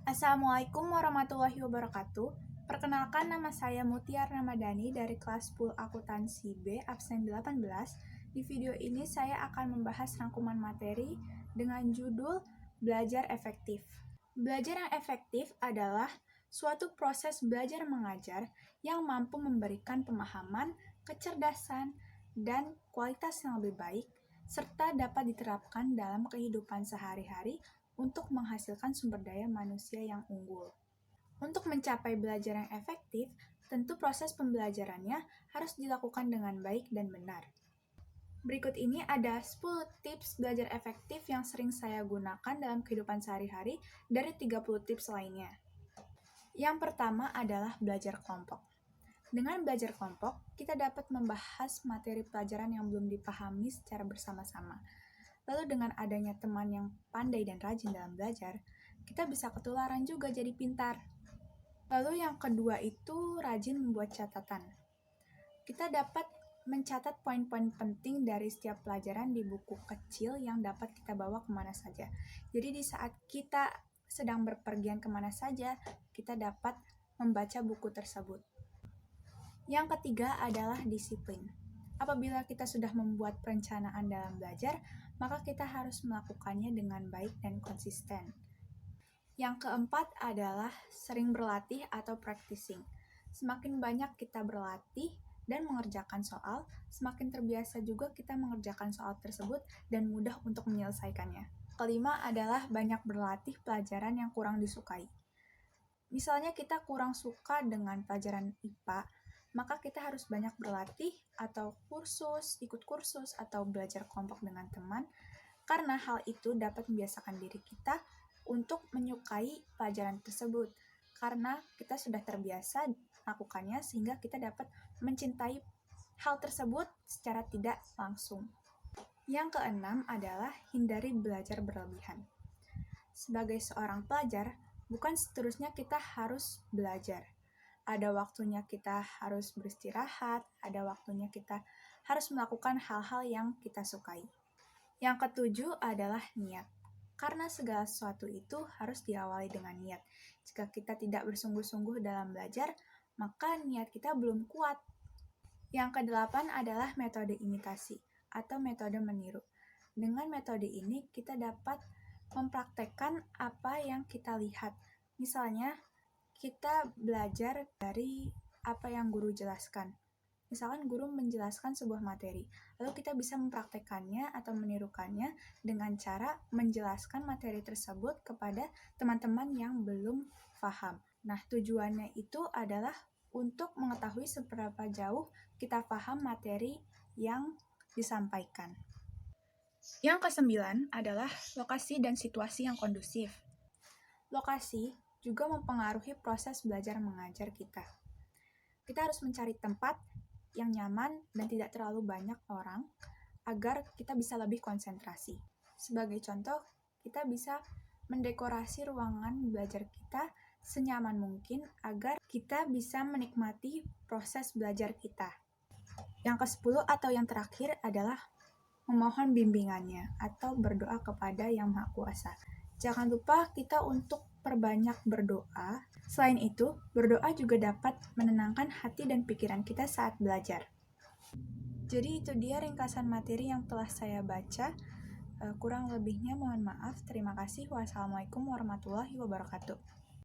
Assalamualaikum warahmatullahi wabarakatuh. Perkenalkan, nama saya Mutiar Ramadhani dari kelas 10 Akuntansi B, absen 18. Di video ini saya akan membahas rangkuman materi dengan judul Belajar Efektif. Belajar yang efektif adalah suatu proses belajar mengajar yang mampu memberikan pemahaman, kecerdasan, dan kualitas yang lebih baik, serta dapat diterapkan dalam kehidupan sehari-hari untuk menghasilkan sumber daya manusia yang unggul. Untuk mencapai belajar yang efektif, tentu proses pembelajarannya harus dilakukan dengan baik dan benar. Berikut ini ada 10 tips belajar efektif yang sering saya gunakan dalam kehidupan sehari-hari dari 30 tips lainnya. Yang pertama adalah belajar kelompok. Dengan belajar kelompok, kita dapat membahas materi pelajaran yang belum dipahami secara bersama-sama. Lalu dengan adanya teman yang pandai dan rajin dalam belajar, kita bisa ketularan juga jadi pintar. Lalu yang kedua itu rajin membuat catatan. Kita dapat mencatat poin-poin penting dari setiap pelajaran di buku kecil yang dapat kita bawa kemana saja. Jadi di saat kita sedang berpergian kemana saja, kita dapat membaca buku tersebut. Yang ketiga adalah disiplin. Apabila kita sudah membuat perencanaan dalam belajar, maka kita harus melakukannya dengan baik dan konsisten. Yang keempat adalah sering berlatih atau practicing. Semakin banyak kita berlatih dan mengerjakan soal, semakin terbiasa juga kita mengerjakan soal tersebut dan mudah untuk menyelesaikannya. Kelima adalah banyak berlatih pelajaran yang kurang disukai. Misalnya kita kurang suka dengan pelajaran IPA, maka kita harus banyak berlatih atau ikut kursus atau belajar kelompok dengan teman, karena hal itu dapat membiasakan diri kita untuk menyukai pelajaran tersebut, karena kita sudah terbiasa melakukannya sehingga kita dapat mencintai hal tersebut secara tidak langsung. Yang keenam adalah hindari belajar berlebihan. Sebagai seorang pelajar, bukan seterusnya kita harus belajar. Ada waktunya kita harus beristirahat, ada waktunya kita harus melakukan hal-hal yang kita sukai. Yang ketujuh adalah niat. Karena segala sesuatu itu harus diawali dengan niat. Jika kita tidak bersungguh-sungguh dalam belajar, maka niat kita belum kuat. Yang kedelapan adalah metode imitasi atau metode meniru. Dengan metode ini kita dapat mempraktekkan apa yang kita lihat. Misalnya, kita belajar dari apa yang guru jelaskan. Misalkan guru menjelaskan sebuah materi, lalu kita bisa mempraktekannya atau menirukannya dengan cara menjelaskan materi tersebut kepada teman-teman yang belum paham. Nah, tujuannya itu adalah untuk mengetahui seberapa jauh kita paham materi yang disampaikan. Yang kesembilan adalah lokasi dan situasi yang kondusif. Lokasi juga mempengaruhi proses belajar mengajar kita. Kita harus mencari tempat yang nyaman dan tidak terlalu banyak orang agar kita bisa lebih konsentrasi. Sebagai contoh, kita bisa mendekorasi ruangan belajar kita senyaman mungkin agar kita bisa menikmati proses belajar kita. Yang ke-10 atau yang terakhir adalah memohon bimbingannya atau berdoa kepada Yang Maha Kuasa. Jangan lupa kita untuk perbanyak berdoa. Selain itu, berdoa juga dapat menenangkan hati dan pikiran kita saat belajar. Jadi itu dia ringkasan materi yang telah saya baca. Kurang lebihnya mohon maaf. Terima kasih. Wassalamualaikum warahmatullahi wabarakatuh.